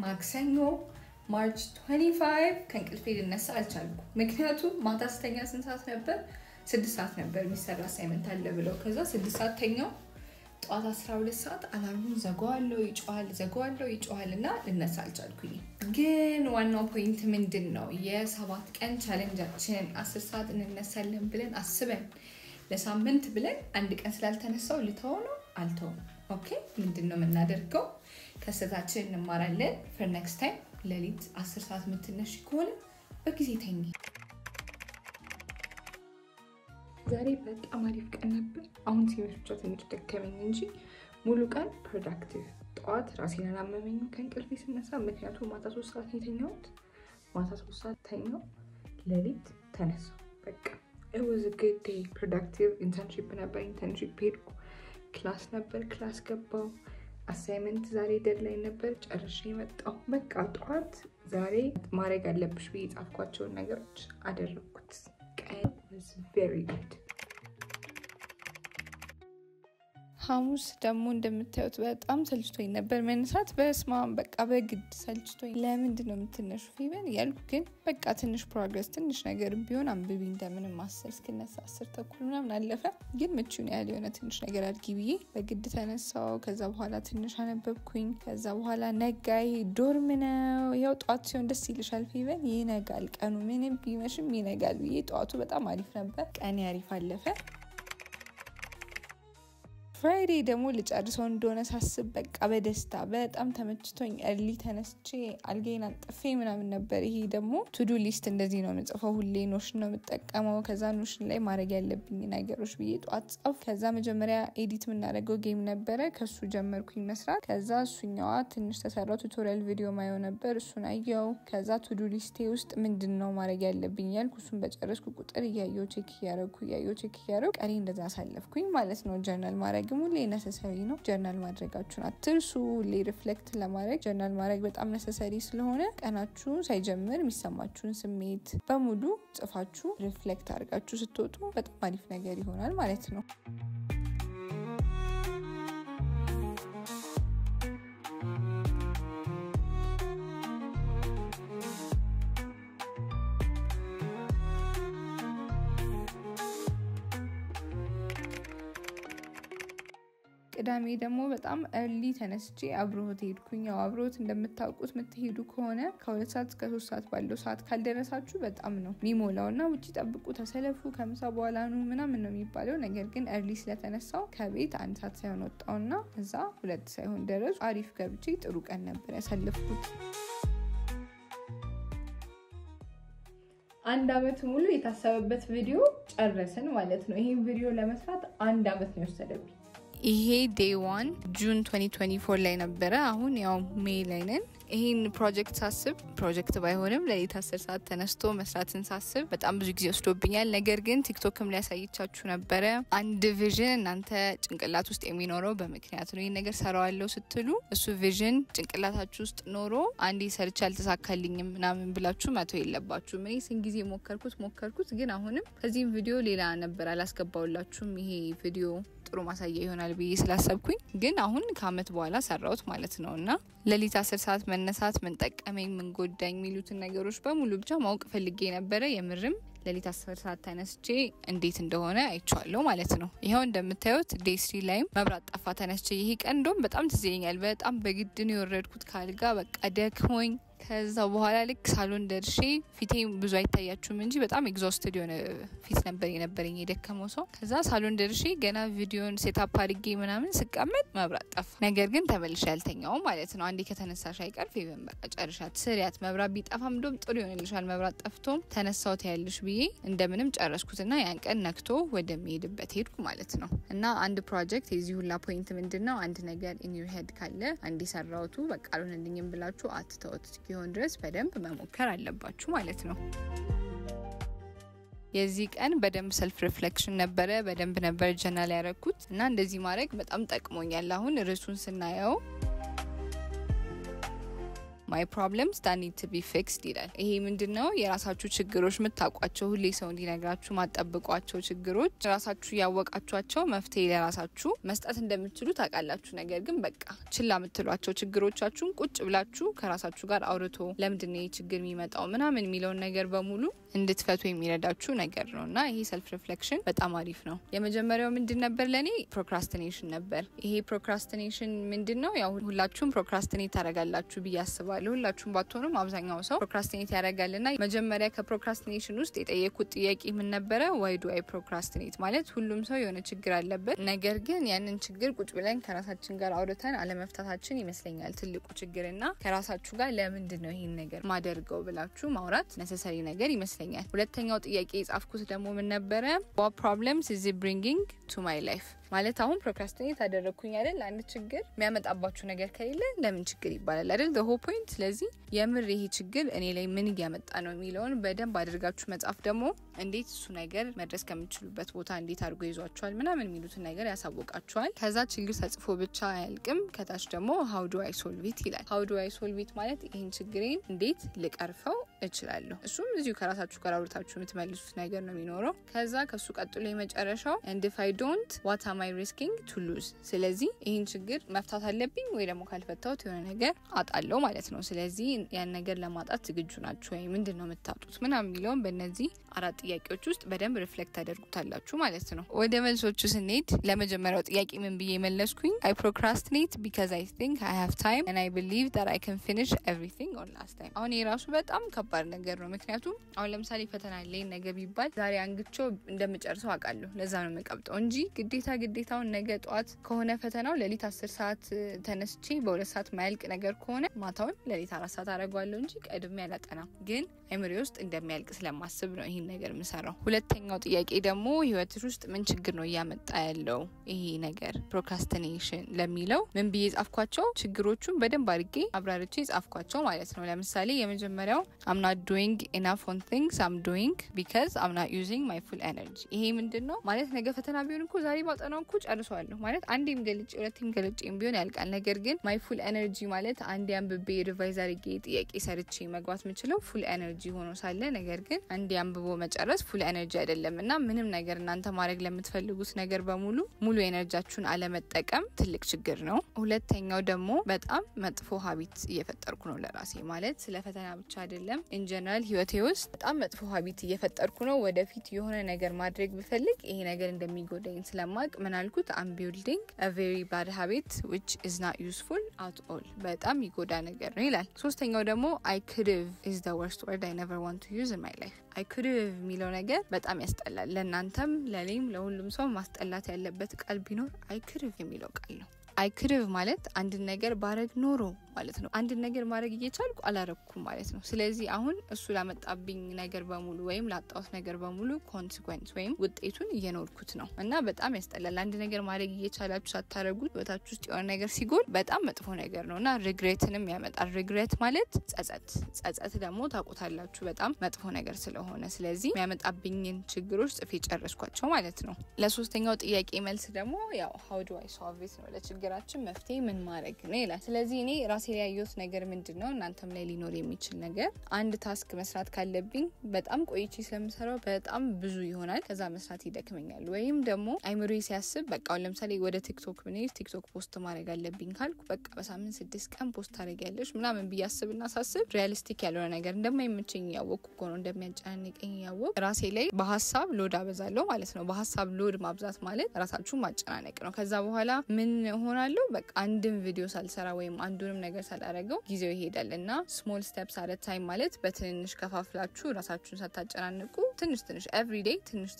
ማክሰኞ ማርች 25 ከእንቅልፌ ልነሳ አልቻልኩም ምክንያቱም ማታ ስተኛ ስንት ሰዓት ነበር 6 ሰዓት ነበር የሚሰራ አሳይመንት አለ ብለው ከዛ 6 ሰዓት ተኛው ጧት 12 ሰዓት አላርሙን ዘጋዋለሁ ይጮሃልና ልነሳ አልቻልኩኝ ግን ዋናው ፖይንት ምንድነው የ7 ቀን ቻሌንጃችን 10 ሰዓት እንነሳለን ብለን አስበን ለሳምንት ብለን አንድ ቀን ስላልተነሳው ልተው ነው አልተው ኦኬ ምንድነው የምናደርገው ከስተታችን እንማራለን for next time ለሊት 10 ሰዓት ምትነሽ ከሆነ በጊዜ ተኝ ዛሬ በጣም አሪፍ ቀን ነበር አሁን ሲመሽቸው ትንሽ ደከመኝ እንጂ ሙሉ ቀን ፕሮዳክቲቭ ጧት ራሴን አላመመኝ ከእንቅልፌ ስነሳ ምክንያቱም ማታ 3 ሰዓት የተኛሁት ማታ 3 ሰዓት ተኛው ለሊት ተነሳው በቃ it was a good day productive internship ነበር internship ሄድኩ ክላስ ነበር ክላስ ገባው አሳይመንት ዛሬ ዴድላይን ነበር ጨርሼ መጣሁ በቃ ጧት ዛሬ ማድረግ አለብሽ ብዬ ጻፍኳቸው ነገሮች አደረኩት ቀን was very good ሐሙስ ደግሞ እንደምታዩት በጣም ሰልችቶኝ ነበር መነሳት በስማም በቃ በግድ ሰልችቶኝ ለምንድን ነው የምትነሹ ፊበን ያልኩ ግን በቃ ትንሽ ፕሮግረስ ትንሽ ነገር ቢሆን አንብቢ እንደምንም 10 እስከነሳ 10 ተኩል ምናምን አለፈ ግን ምቹን ያለ የሆነ ትንሽ ነገር አድርጊ ብዬ በግድ ተነሳው ከዛ በኋላ ትንሽ አነበብኩኝ ከዛ በኋላ ነጋይ ዶርም ነው ያው ጧት ሲሆን ደስ ይልሻል ፊበን ይነጋል ቀኑ ምንም ቢመሽም ይነጋል ብዬ ጧቱ በጣም አሪፍ ነበር ቀን ያሪፍ አለፈ Friday ደግሞ ልጨርሰው እንደሆነ ሳስብ በቃ በደስታ በጣም ተመችቶኝ early ተነስቼ አልጋዬን አንጥፌ ምናምን ነበር ይሄ ደግሞ to do list እንደዚህ ነው የምጽፈው ሁሌ ኖሽን ነው የምጠቀመው ከዛ ኖሽን ላይ ማድረግ ያለብኝ ነገሮች ብዬ ጧት ጻፍ ከዛ መጀመሪያ ኤዲት ምናደርገው ጌም ነበር ከሱ ጀመርኩኝ መስራት ከዛ እሱኛዋ ትንሽ ተሰራው ቱቶሪያል ቪዲዮ ማየው ነበር እሱን አየው ከዛ to do list ውስጥ ምንድነው ማድረግ ያለብኝ ያልኩ እሱን በጨረስኩ ቁጥር እያየው ቼክ ያረኩ ቀሪ እንደዛ አሳለፍኩኝ ማለት ነው ጆርናል ማድረግ ሙሌ necessary ነው ጆርናል ማድረጋችሁን አትርሱ ሪፍሌክት ለማድረግ ጆርናል ማድረግ በጣም necessary ስለሆነ ቀናችሁ ሳይጀምር የሚሰማችሁን ስሜት በሙሉ ጽፋችሁ ሪፍሌክት አድርጋችሁ ስትወጡ በጣም አሪፍ ነገር ይሆናል ማለት ነው ቅዳሜ ደግሞ በጣም early ተነስቼ አብሮት ሄድኩኝ ያው አብሮት እንደምታውቁት ምትሄዱ ከሆነ ከ2 ሰዓት እስከ 3 ሰዓት ባለው ሰዓት ካልደረሳችሁ በጣም ነው ሚሞላውና ውጪ ጠብቁ ተሰለፉ ከምሳ በኋላ ነው ምናምን ነው የሚባለው ነገር ግን early ስለተነሳው ከቤት 1 ሰዓት ሳይሆን ወጣውና እዛ 2 ሳይሆን ደረሱ አሪፍ ገብቼ ጥሩ ቀን ነበር ያሳለፍኩት አንድ አመት ሙሉ የታሰበበት ቪዲዮ ጨረሰን ማለት ነው ይሄን ቪዲዮ ለመስራት አንድ አመት ነው የወሰደብኝ ይሄ day 1 June 2024 ላይ ነበር አሁን ያው ሜይ ላይ ነን ይሄን ፕሮጀክት ሳስብ ፕሮጀክት ባይሆንም ለሊት 10 ሰዓት ተነስቶ መስራትን ሳስብ በጣም ብዙ ጊዜ ወስዶብኛል ነገር ግን ቲክቶክም ላይ ያሳይቻችሁ ነበር አንድ ቪዥን እናንተ ጭንቅላት ውስጥ የሚኖረው በመክንያት ነው ይሄን ነገር ሰራዋለው ስትሉ እሱ ቪዥን ጭንቅላታችሁ ውስጥ ኖሮ አንዴ ሰርች አልተሳካልኝም ምናምን ብላችሁ ማተው የለባችሁ ምን ይስን ጊዜ ሞከርኩት ግን አሁንም ከዚህም ቪዲዮ ሌላ ነበር አላስገባውላችሁም ይሄ ቪዲዮ ጥሩ ማሳያ ይሆናል ብዬ ስላሰብኩኝ ግን አሁን ከአመት በኋላ ሰራውት ማለት ነውና ለሊት 10 ሰዓት መነሳት ምን ጠቀመኝ ምን ጎዳኝ ሚሉትን ነገሮች በሙሉ ብቻ ማወቅ ፈልጌ ነበር የምርም ለሊት 10 ሰዓት ተነስቼ እንዴት እንደሆነ አይቻለሁ ማለት ነው ይሄው እንደምታዩት day 3 ላይ መብራት ጠፋ ተነስቼ ይሄ ቀን እንደውም በጣም ትዘኛል በጣም በግድ ነው የወረድኩት ካልጋ በቃ ደክሞኝ ከዛ በኋላ ልክ ሳሎን ደርሼ ፊቴ ብዙ አይታያችሁም እንጂ በጣም ኤግዞስትድ የሆነ ፊት የነበረኝ የደከመው ሰው ከዛ ሳሎን ደርሼ ገና ቪዲዮን ሴትአፕ አድርጌ ምናምን ስቀመጥ መብራት ጠፋ ነገር ግን ተመልሼ ያልተኛው ማለት ነው አንዴ ከተነሳሽ አይቀር ፌቨን በቃ ጨርሻት ስሪያት መብራት ቢጠፋም እንደውም ጥሩ ይሆንልሻል መብራት ጠፍቶም ተነሳው ታያለሽ ብዬ እንደምንም ጨረስኩትና ያን ቀን ነክቶ ወደሚሄድበት ሄድኩ ማለት ነው እና አንድ ፕሮጀክት የዚህ ሁላ ፖይንት ምንድነው አንድ ነገር in your head ካለ አንዴ ሰራውቱ በቃ አልሆነልኝም ብላችሁ አትተውት ቢሆን ድረስ በደንብ መሞከር አለባችሁ ማለት ነው የዚህ ቀን በደንብ ሰልፍ ሪፍሌክሽን ነበር በደንብ ነበር ጆርናል ያረኩት እና እንደዚህ ማድረግ በጣም ጠቅሞኛል አሁን ርዕሱን ስናየው my problems that need to be fixed ይላል። ይሄ ምንድነው የራሳችሁ ችግሮች ምታቋቸው ሁሌ ሰው እንዲነግራችሁ ማጠብቋቸው ችግሮች ራሳችሁ ያወቃችኋቸው መፍትሄ ለራሳችሁ መስጠት እንደምትችሉ ታውቃላችሁ። ነገር ግን በቃ ችላ ምትሏቸው ችግሮቻችሁን ቁጭ ብላችሁ ከራሳችሁ ጋር አውርቶ ለምንድነው ይሄ ችግር የሚመጣው ምናምን የሚለውን ነገር በሙሉ እንድትፈቱ የሚረዳችሁ ነገር ነውና ይሄ ሰልፍ ሪፍሌክሽን በጣም አሪፍ ነው። የመጀመሪያው ምንድን ነበር ለኔ ፕሮክራስቲኔሽን ነበር። ይሄ ፕሮክራስቲኔሽን ምንድነው ያው ሁላችሁም ፕሮክራስቲኔት ታረጋላችሁ ብዬ አስባለሁ። ሁላችሁም ባትሆኑም አብዛኛው ሰው ፕሮክራስቲኔት ያረጋልና መጀመሪያ ከፕሮክራስቲኔሽን ውስጥ የጠየቁት ጥያቄ ምን ነበር? why do I procrastinate ማለት ሁሉም ሰው የሆነ ችግር አለበት። ነገር ግን ያንን ችግር ቁጭ ብለን ከራሳችን ጋር አውርተን አለመፍታታችን ይመስለኛል ትልቁ ችግርና ከራሳችሁ ጋር ለምንድን ነው ይሄን ነገር ማደርገው ብላችሁ ማውራት necessary ነገር ይመስለኛል። ሁለተኛው ጥያቄ የጻፍኩት ደግሞ ምን ነበር? what problems is it bringing to my life ማለት አሁን ፕሮክራስቲኔት አደረኩኝ አይደል? አንድ ችግር የሚያመጣባችሁ ነገር ከሌለ ለምን ችግር ይባላል አይደል? the whole point ስለዚህ የምር ይሄ ችግር እኔ ላይ ምን ያመጣ ነው የሚለውን በደንብ አድርጋችሁ መጻፍ ደግሞ እንዴት እሱ ነገር መድረስ ከምትችሉበት ቦታ እንዴት አድርጎ ይዟችኋል ምናምን የሚሉትን ነገር ያሳውቃችኋል። ከዛ ችግር ተጽፎ ብቻ አያልቅም። ከታች ደግሞ how do I solve it ይላል። how do I solve it ማለት ይሄን ችግሬን እንዴት ልቀርፈው እችላለሁ። እሱም እዚሁ ከራሳችሁ ጋር አውርታችሁ የምትመልሱት ነገር ነው የሚኖረው። ከዛ ከሱ ቀጥሎ የመጨረሻው and if I don't what am I risking to lose ስለዚህ ይሄን ችግር መፍታት አለብኝ ወይ ደግሞ ካልፈታሁት የሆነ ነገር አጣለው ማለት ነው። ስለዚህ ያን ነገር ለማጣት ዝግጁ ናችሁ ወይ ምንድነው የምታጡት ምናምን የሚለውን በእነዚህ አራት ጥያቄዎች ውስጥ በደንብ ሪፍሌክት አድርጉታላችሁ ማለት ነው። ወደ መልሶቹ ስንሄድ ለመጀመሪያው ጥያቄ ምን ብዬ መለስኩኝ? I procrastinate because I think I have time and I believe that I can finish everything on last time አሁን የራሱ በጣም ከባድ ነገር ነው። ምክንያቱም አሁን ለምሳሌ ፈተና ላይ ነገር ቢባል ዛሬ አንግቼው እንደምጨርሰው አውቃለሁ። ለዛ ነው የምቀብጠው እንጂ ግዴታውን ነገ ጧት ከሆነ ፈተናው ለሊት 10 ሰዓት ተነስቼ በ2 ሰዓት ማይልቅ ነገር ከሆነ ማታውን ለሊት 4 ሰዓት አደርጋለሁ እንጂ ቀድሜ አላጠናም። ግን አይምሬ ውስጥ እንደሚያልቅ ስለማስብ ነው ይሄን ነገር የምሰራው። ሁለተኛው ጥያቄ ደግሞ ህይወትሽ ውስጥ ምን ችግር ነው እያመጣ ያለው ይሄ ነገር ፕሮክራስቲኔሽን ለሚለው ምን ብዬ ጻፍኳቸው? ችግሮቹን በደንብ አድርጌ አብራርቼ ጻፍኳቸው ማለት ነው። ለምሳሌ የመጀመሪያው I'm not doing enough on things I'm doing because I'm not using my full energy ይሄ ምንድነው ማለት ነገ ፈተና ቢሆን እኮ ዛሬ ባጠናው እኮ ጨርሷለሁ ማለት አንዴም ገልጬ ሁለቴም ገልጬም ቢሆን ያልቃል። ነገር ግን my full energy ማለት አንዴ አንብቤ ሪቫይዝ አድርጌ ጥያቄ ሰርቼ መግባት የምችለው full energy ሆኖ ሳለ ነገር ግን አንዴ አንብቦ መጨረስ full energy አይደለምና ምንም ነገር እናንተ ማድረግ ለምትፈልጉት ነገር በሙሉ ሙሉ ኤነርጂያችሁን አለመጠቀም ትልቅ ችግር ነው። ሁለተኛው ደግሞ በጣም መጥፎ ሀቢት እየፈጠርኩ ነው ለራሴ ማለት ስለ ፈተና ብቻ አይደለም in general ህይወቴ ውስጥ በጣም መጥፎ ሀቢት እየፈጠርኩ ነው። ወደፊት የሆነ ነገር ማድረግ ብፈልግ ይሄ ነገር እንደሚጎዳኝ ስለማቅ ምን አልኩት? I'm building a very bad habit which is not useful at all በጣም ይጎዳ ነገር ነው ይላል። ሶስተኛው ደግሞ I could have is the worst word I never want to use in my life I could have የሚለው ነገር በጣም ያስጠላል። ለእናንተም ለኔም ለሁሉም ሰው ማስጠላት ያለበት ቃል ቢኖር I could have የሚለው ቃል ነው። I could have ማለት አንድ ነገር ባረግ ኖሮ ማለት ነው። አንድ ነገር ማድረግ እየቻልኩ አላረኩም ማለት ነው። ስለዚህ አሁን እሱ ላመጣብኝ ነገር በሙሉ ወይም ላጣውት ነገር በሙሉ ኮንሲኩዌንስ ወይም ውጤቱን እየኖርኩት ነው እና በጣም ያስጠላል። አንድ ነገር ማድረግ እየቻላችሁ ሳታረጉት በታች ውስጥ የሆነ ነገር ሲጎል በጣም መጥፎ ነገር ነውና ሪግሬትንም ያመጣል። ሪግሬት ማለት ጸጸት ደግሞ ታውቁታላችሁ በጣም መጥፎ ነገር ስለሆነ ስለዚህ የሚያመጣብኝን ችግሮች ጽፌ ጨረስኳቸው ማለት ነው። ለሶስተኛው ጥያቄ መልስ ደግሞ ያው how do I solve it ነው ለችግራችን መፍትሄ ምን ማድረግ ነው ይላል። ስለዚህ እኔ ራሴ ላይ ያየሁት ነገር ምንድነው እናንተም ላይ ሊኖር የሚችል ነገር አንድ ታስክ መስራት ካለብኝ በጣም ቆይቼ ስለምሰራው በጣም ብዙ ይሆናል። ከዛ መስራት ይደክመኛል ወይም ደግሞ አይምሮዬ ሲያስብ በቃ ለምሳሌ ወደ ቲክቶክ ብንሄድ ቲክቶክ ፖስት ማድረግ አለብኝ ካልኩ በቃ በሳምንት 6 ቀን ፖስት ታደርጊያለሽ ምናምን ብያስብና ሳስብ ሪያሊስቲክ ያልሆነ ነገር እንደማይመቸኝ ያወቅኩ ነው እንደሚያጨናንቀኝ ያወቅ ራሴ ላይ በሐሳብ ሎድ አበዛለሁ ማለት ነው። በሐሳብ ሎድ ማብዛት ማለት ራሳችሁን ማጨናነቅ ነው። ከዛ በኋላ ምን ሆናለሁ በቃ አንድም ቪዲዮ ሳልሰራ ወይም አንዱንም ነገር ሳላረገው ጊዜው ይሄዳልና small steps at a time ማለት በትንሽ ከፋፍላችሁ ራሳችሁን ሳታጨናንቁ ትንሽ every day ትንሽ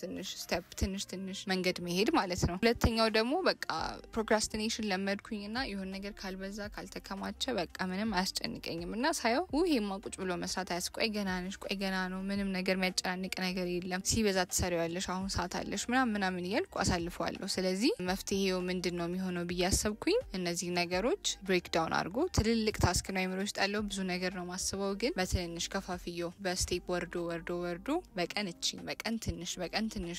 step ትንሽ መንገድ መሄድ ማለት ነው። ሁለተኛው ደግሞ በቃ procrastination ለመድኩኝና የሆነ ነገር ካልበዛ ካልተከማቸ በቃ ምንም አያስጨንቀኝምና ሳየው ይሄማ ቁጭ ብሎ መስራት አያስቆይ ገና ነው ምንም ነገር የሚያጨናንቅ ነገር የለም ሲበዛ ትሰሪዋለሽ አሁን ሰዓት አለሽ ምናምን ይልኩ አሳልፈዋለሁ። ስለዚህ መፍትሄው ምንድነው የሚሆነው ብያሰብኩኝ እነዚህ ነገሮች ብሬክ ዳውን አድርጎ ትልልቅ ታስክ ነው አይምሮ ውስጥ ያለው ብዙ ነገር ነው ማስበው ግን በትንሽ ከፋፍየው በስቴፕ ወርዶ በቀን ትንሽ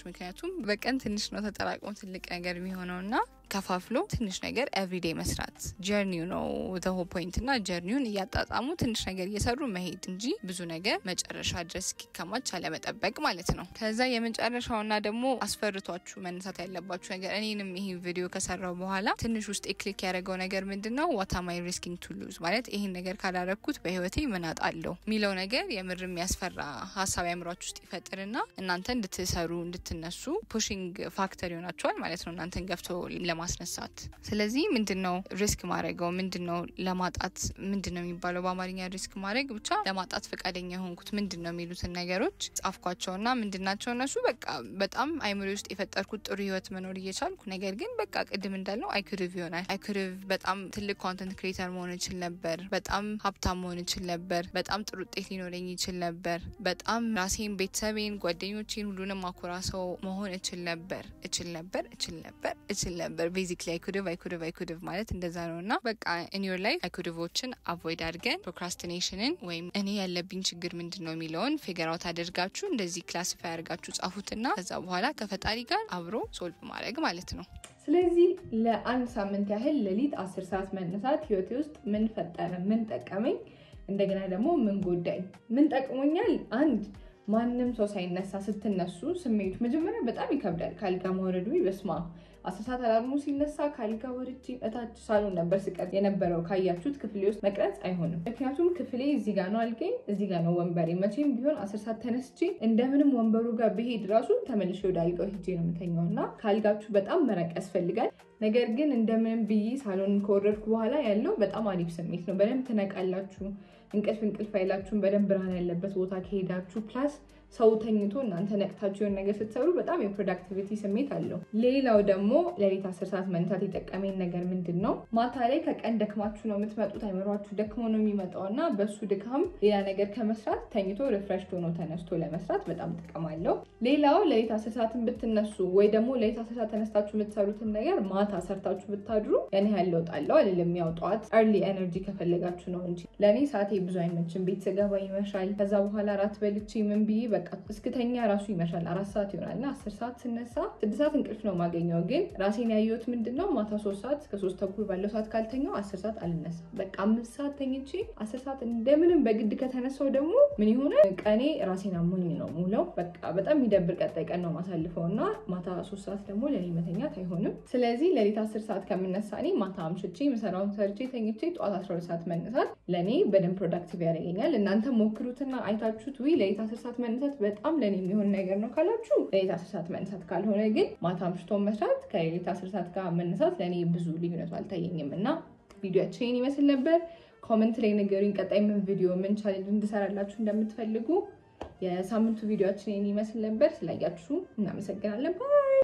ምክንያቱም በቀን ትንሽ ነው ተጠራቅሞ ትልቅ ነገር የሚሆነውና ከፋፍሎ ትንሽ ነገር ኤቭሪዴይ መስራት ጀርኒው ነው the whole point እና ጀርኒውን ያጣጣሙ ትንሽ ነገር እየሰሩ መሄድ እንጂ ብዙ ነገር መጨረሻ ድረስ kickማች አለመጠበቅ ማለት ነው ከዛ የመጨረሻውና ደግሞ አስፈርቷችሁ መነሳት ያለባችሁ ነገር እኔንም ይሄን ቪዲዮ ከሰራው በኋላ ትንሽ ውስጥ ክሊክ ያደረገው ነገር ምንድነው what am I risking to lose ማለት ይሄን ነገር ካላረኩት በህይወቴ ምን አጣለሁ ሚለው ነገር የምርም ያስፈራ ሐሳብ ያምራችሁ ውስጥ ይፈጥርና እናንተ እንድትሰሩ እንድትነሱ ፑሺንግ ፋክተር ይሆናችኋል ማለት ነው እናንተን ገፍቶ ለማስነሳት ስለዚህ ምንድነው ሪስክ ማድረገው ምንድነው ለማጣት ምንድነው የሚባለው በአማርኛ ሪስክ ማድረግ ብቻ ለማጣት ፈቃደኛ ሆንኩት ምንድነው የሚሉት ነገሮች ጻፍኳቸውና ምንድናቸው እነሱ በቃ በጣም አይምሮ ውስጥ የፈጠርኩት ጥሩ ህይወት መኖር እየቻልኩ ነገር ግን በቃ ቅድም እንዳልነው I could have በጣም ትልቅ ኮንተንት ክሬተር መሆን ይችል ነበር በጣም ሀብታም መሆን ይችል ነበር በጣም ጥሩ ውጤት ሊኖረኝ ይችል ነበር በጣም ራሴን ቤተሰቤን ጓደኞቼን ሁሉንም አኩራ ሰው መሆን ይችል ነበር basically I could have ማለት እንደዛ ነውና በቃ in your life I could haveዎችን avoid አድርገን procrastinationን ወይም እኔ ያለብኝ ችግር ምንድነው የሚለውን figure out አድርጋችሁ እንደዚህ classify አድርጋችሁ ጻፉትና ከዛ በኋላ ከፈጣሪ ጋር አብሮ ሶልቭ ማድረግ ማለት ነው ስለዚህ ለአንድ ሳምንት ያህል ለሊት 10 ሰዓት መነሳት ህይወቴ ውስጥ ምን ፈጠረ ምን ጠቀመኝ እንደገና ደግሞ ምን ጎዳኝ ምን ጠቅሞኛል አንድ ማንንም ሰው ሳይነሳ ስትነሱ ስሜቱ መጀመሪያ በጣም ይከብዳል ካልጋ መውረዱ ይበስማ 10 ሰዓት አላርሙ ሲነሳ ካልጋ ወርጄ እታች ሳሎን ነበር ስቀር የነበረው ካያችሁት ክፍሌ ውስጥ መቅረጽ አይሆንም ምክንያቱም ክፍሌ እዚህ ጋር ነው አልገኝ እዚህ ጋር ነው ወንበሬ መቼም ቢሆን 10 ሰዓት ተነስቼ እንደምንም ወንበሩ ጋር በሄድ ራሱ ተመልሼ ወደ አልጋው ሄጄ ነው የምተኛውና ካልጋችሁ በጣም መራቅ ያስፈልጋል ነገር ግን እንደምንም ብዬ ሳሎን ከወረድኩ በኋላ ያለው በጣም አሪፍ ስሜት ነው በደንብ ተነቃላችሁ እንቅልፍ አይላችሁም በደንብ ብርሃን ያለበት ቦታ ከሄዳችሁ ፕላስ ሰው ተኝቶ እናንተ ነቅታችሁ የሆነ ነገር ስትሰሩ በጣም የፕሮዳክቲቪቲ ስሜት አለው ሌላው ደግሞ ለሊት 10 ሰዓት መንታት የጠቀመኝ ነገር ምንድነው ማታ ላይ ከቀን ደክማችሁ ነው የምትመጡት አይምሯችሁ ደክሞ ነው የሚመጣውና በሱ ድካም ሌላ ነገር ከመስራት ተኝቶ ሪፍሬሽድ ሆኖ ተነስቶ ለመስራት በጣም ጥቅም አለው ሌላው ለሊት 10 ሰዓትን ብትነሱ ወይ ደግሞ ለሊት 10 ሰዓት ተነስታችሁ የምትሰሩትን ነገር ማታ ሰርታችሁ ብታድሩ ያኔ ያለው ጣለው አይደለም ያውጣት early energy ከፈለጋችሁ ነው እንጂ ለኔ ሰዓቴ ብዙ አይመችም ቤት ስገባ ይመሻል ከዛ በኋላ ራት በልቼ ምን ብዬ በቃ እስክተኛ ራሱ ይመሻል 4 ሰዓት ይሆናልና 10 ሰዓት ስነሳ 6 ሰዓት እንቅልፍ ነው ማገኘው ግን ራሴን ያየሁት ምንድነው ማታ 3 ሰዓት እስከ 3 ተኩል ባለው ሰዓት ካልተኛው 10 ሰዓት አልነሳ በቃ 5 ሰዓት ተኝቼ 10 ሰዓት እንደምንም በግድ ከተነሳው ደግሞ ምን ይሆነ ቀኔ ራሴን አሞኝ ነው ሙለው በቃ በጣም ይደብር ቀጣይ ቀን ነው ማሳልፈውና ማታ 3 ሰዓት ደግሞ ለኔ መተኛት አይሆንም ስለዚህ ለሊት 10 ሰዓት ከምነሳ እኔ ማታ አምሽቼ መሰራውን ሰርቼ ተኝቼ ጧት 12 ሰዓት መነሳት ለኔ በደንብ ፕሮዳክቲቭ ያደርገኛል እናንተ ሞክሩትና አይታችሁት ወይ ለሊት 10 ሰዓት መነሳት በጣም ለኔ የሚሆን ነገር ነው ካላችሁ ለሊት 10 ሰዓት መነሳት ካልሆነ ግን ማታ አምሽቶ መስራት ከለሊት 10 ሰዓት ጋር መነሳት ለኔ ብዙ ልዩነት አልታየኝምና ቪዲዮአችን ይመስል ነበር ኮሜንት ላይ ንገሩኝ ቀጣይ ምን ቪዲዮ ምን ቻሌንጅ እንድሰራላችሁ እንደምትፈልጉ የሳምንቱ ቪዲዮአችን ይመስል ነበር ስላያችሁ እናመሰግናለን ባይ